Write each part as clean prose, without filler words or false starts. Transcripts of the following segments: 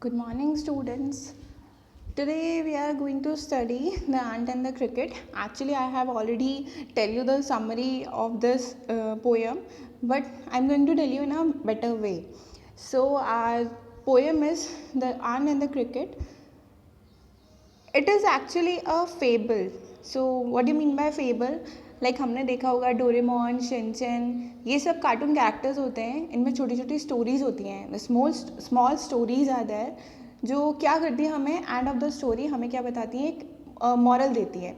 Good morning, students. Today we are going to study the ant and the cricket. Actually, I have already tell you the summary of this poem, but I'm going to tell you in a better way. So our poem is The Ant and the Cricket. It is actually a fable. So what do you mean by fable? Like हमने देखा होगा Doraemon, Shinchan, ये सब cartoon characters होते हैं. इनमें छोटी छोटी स्टोरीज होती हैं. स्मॉल स्टोरीज आर देयर जो क्या करती है, हमें एंड ऑफ द स्टोरी हमें क्या बताती है, एक मॉरल देती है.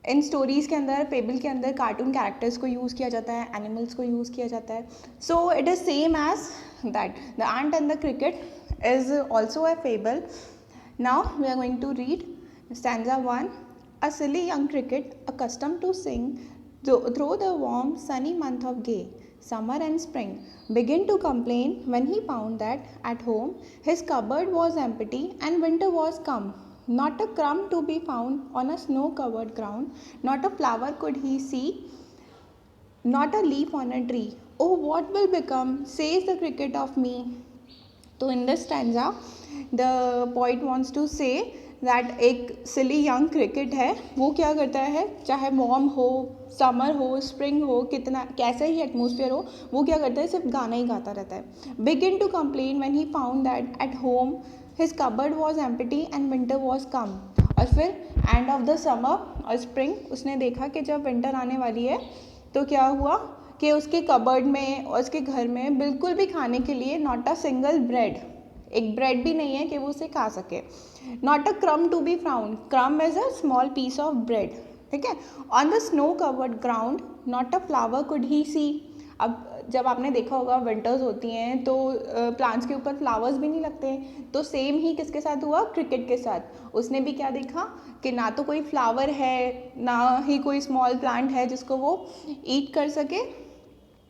इन स्टोरीज़ के अंदर, फेबल के अंदर कार्टून कैरेक्टर्स को यूज़ किया जाता है, एनिमल्स को यूज़ किया जाता है. So it is same as that. The ant and the cricket is also a fable. Now we are going to read stanza 1. A silly young cricket, accustomed to sing through the warm sunny month of gay summer and spring, began to complain when he found that at home his cupboard was empty and winter was come. Not a crumb to be found on a snow-covered ground, not a flower could he see, not a leaf on a tree. Oh, what will become, says the cricket, of me? तो in this stanza the point wants to say that एक silly young cricket है, वो क्या करता है, चाहे warm हो, summer हो, स्प्रिंग हो, कितना कैसा ही एटमोसफियर हो, वो क्या करता है, सिर्फ गाना ही गाता रहता है. Begin to complain when he found that at home his cupboard was empty and winter was come. और फिर एंड ऑफ द समर और स्प्रिंग उसने देखा कि जब विंटर आने वाली है तो क्या हुआ कि उसके कबर्ड में और उसके घर में बिल्कुल भी खाने के लिए नॉट अ सिंगल ब्रेड, एक ब्रेड भी नहीं है कि वो उसे खा सके. Not a crumb to be found. Crumb is a small piece of bread. ठीक है. On the snow covered ground not a flower could he see. अब जब आपने देखा होगा विंटर्स होती हैं तो प्लांट्स के ऊपर फ्लावर्स भी नहीं लगते. तो सेम ही किसके साथ हुआ, क्रिकेट के साथ. उसने भी क्या देखा कि ना तो कोई फ्लावर है, ना ही कोई स्मॉल प्लांट है जिसको वो ईट कर सके.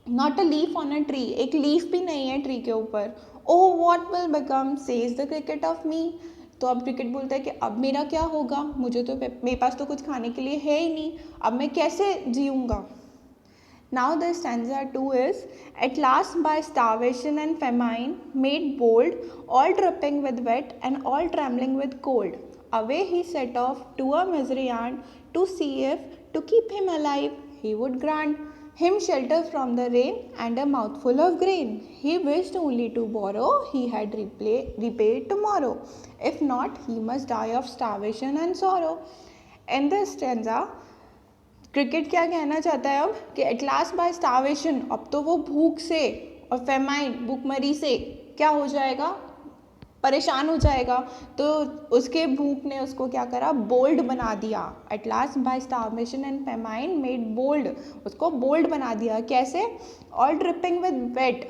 Not a leaf on a tree, एक लीफ भी नहीं है ट्री के ऊपर. Oh what will become, says the cricket of me. तो अब क्रिकेट बोलता है कि अब मेरा क्या होगा, मुझे तो मेरे पास तो कुछ खाने के लिए है ही नहीं, अब मैं कैसे जीऊँगा. Now the stanza 2 is, at last by starvation and famine made bold, all dripping with wet and all trembling with cold, away he set off to a misery ant to see if, to keep him alive, he would grant him shelter from the rain and a mouthful of grain. He wished only to borrow, he had repaid tomorrow. If not, he must die of starvation and sorrow. In this stanza, cricket क्या कहना चाहता है अब कि eight last by starvation, अब तो वो भूख से और फेमाइन, भूखमरी से क्या हो जाएगा, परेशान हो जाएगा. तो उसके भूख ने उसको क्या करा, बोल्ड बना दिया. At last by starvation and famine made bold, उसको बोल्ड बना दिया. कैसे, ऑल ड्रिपिंग विद वेट,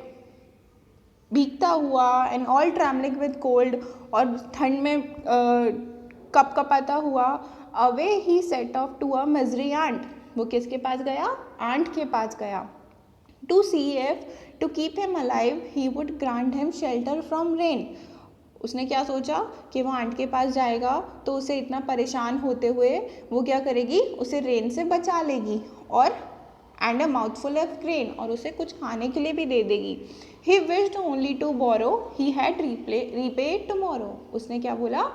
भीगता हुआ, and all trembling with cold, और ठंड में कप कपाता हुआ. Away he set off to a miserly ant, वो किसके पास गया, आंट के पास गया. To see if, to keep him alive, he would grant him shelter from rain. उसने क्या सोचा कि वो आंट के पास जाएगा तो उसे इतना परेशान होते हुए वो क्या करेगी, उसे रेन से बचा लेगी, और and a mouthful of grain, और उसे कुछ खाने के लिए भी दे देगी. He wished only to borrow, he had repaid tomorrow. उसने क्या बोला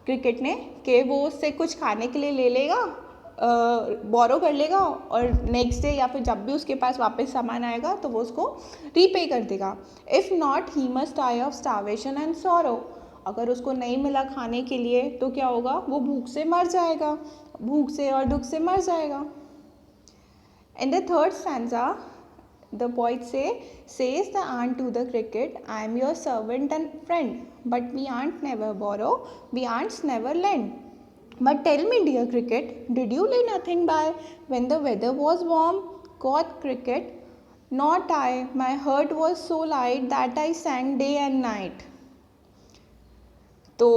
क्रिकेट ने कि वो उससे कुछ खाने के लिए ले लेगा, बोरो कर लेगा, और नेक्स्ट डे या फिर जब भी उसके पास वापस सामान आएगा तो वो उसको रीपे कर देगा. If not he must die of starvation and sorrow. अगर उसको नहीं मिला खाने के लिए तो क्या होगा, वो भूख से मर जाएगा, भूख से और दुख से मर जाएगा. In the third stanza, the poet says the ant to the cricket, I am your servant and friend, but we ant never borrow, we ants never lend. But tell me, dear cricket, did you lay nothing by when the weather was warm? Quoth cricket, not I, my heart was so light that I sang day and night. तो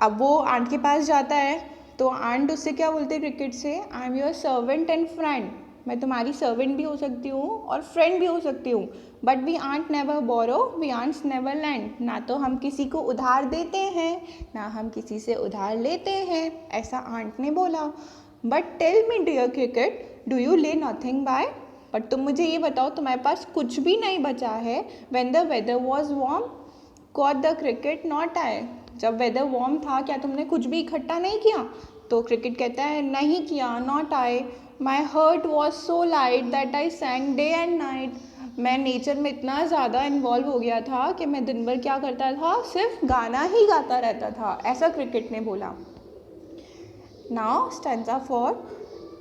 अब वो aunt के पास जाता है तो aunt उससे क्या बोलते हैं क्रिकेट से, I am your servant and friend, मैं तुम्हारी सर्वेंट भी हो सकती हूँ और फ्रेंड भी हो सकती हूँ. But we ant never borrow, we ants never lend. ना तो हम किसी को उधार देते हैं, ना हम किसी से उधार लेते हैं, ऐसा आंट ने बोला. But tell me dear cricket, do you lay nothing by. बट तुम मुझे ये बताओ तुम्हारे पास कुछ भी नहीं बचा है. When the weather was warm, caught the cricket not I, जब वेदर वार्म था क्या तुमने कुछ भी इकट्ठा नहीं किया? तो क्रिकेट कहता है नहीं किया, not I, my hurt was so light that I सैंग day and night, मैं नेचर में इतना ज़्यादा इन्वॉल्व हो गया था कि मैं दिन भर क्या करता था, सिर्फ गाना ही गाता रहता था, ऐसा क्रिकेट ने बोला। Now stanza 4,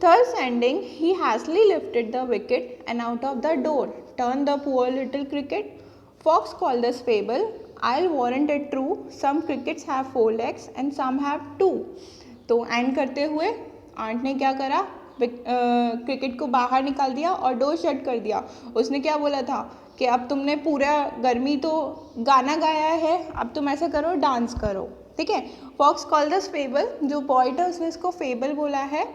thus ending, he hastily lifted the wicket and out of the door turned the poor little cricket. Fox called this fable, I'll warrant it true, some crickets have 4 legs and some have 2. तो and करते हुए aunt ने क्या करा, cricket को बाहर निकाल दिया और डोर शट कर दिया। उसने क्या बोला था कि अब तुमने पूरा गर्मी तो गाना गाया है, अब तुम ऐसा करो, डांस करो, ठीक है। फॉक्स कॉल दिस फेबल, जो पॉइंट है उसने इसको फेबल बोला है।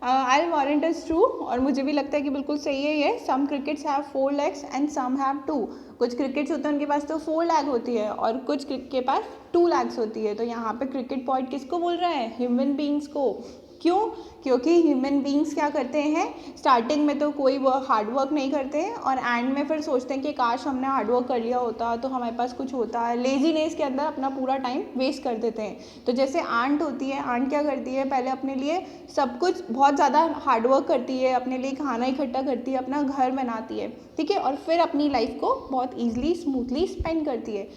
आई वॉरेंट इज ट्रू, और मुझे भी लगता है कि बिल्कुल सही है ये। Some crickets have 4 legs and some have 2, कुछ क्रिकेट्स होते हैं उनके पास तो 4 leg होती है और कुछ के पास 2 legs होती है। तो यहाँ पे क्रिकेट पॉइंट किसको बोल रहा है, ह्यूमन बींग्स को। क्यों? क्योंकि ह्यूमन बींग्स क्या करते हैं, स्टार्टिंग में तो कोई हार्ड वर्क नहीं करते हैं और एंड में फिर सोचते हैं कि काश हमने हार्ड वर्क कर लिया होता तो हमारे पास कुछ होता है, लेजीनेस के अंदर अपना पूरा टाइम वेस्ट कर देते हैं। तो जैसे आंट होती है, आंट क्या करती है, पहले अपने लिए सब कुछ बहुत ज़्यादा हार्ड वर्क करती है, अपने लिए खाना इकट्ठा करती है, अपना घर बनाती है, ठीक है, और फिर अपनी लाइफ को बहुत ईजिली स्मूथली स्पेंड करती है।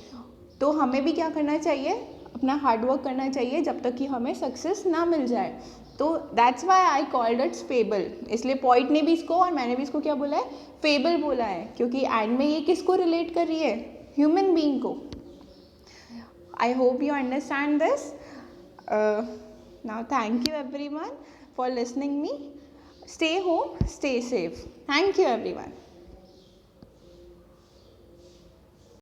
तो हमें भी क्या करना चाहिए, अपना हार्ड वर्क करना चाहिए जब तक कि हमें सक्सेस ना मिल जाए। तो that's why I called its fable, इसलिए पॉइंट ने भी इसको और मैंने भी इसको क्या बोला है, फेबल बोला है, क्योंकि एंड में ये किसको रिलेट कर रही है, ह्यूमन बीइंग को। I hope you understand this. Now thank you everyone for listening me, stay home, stay safe, thank you everyone.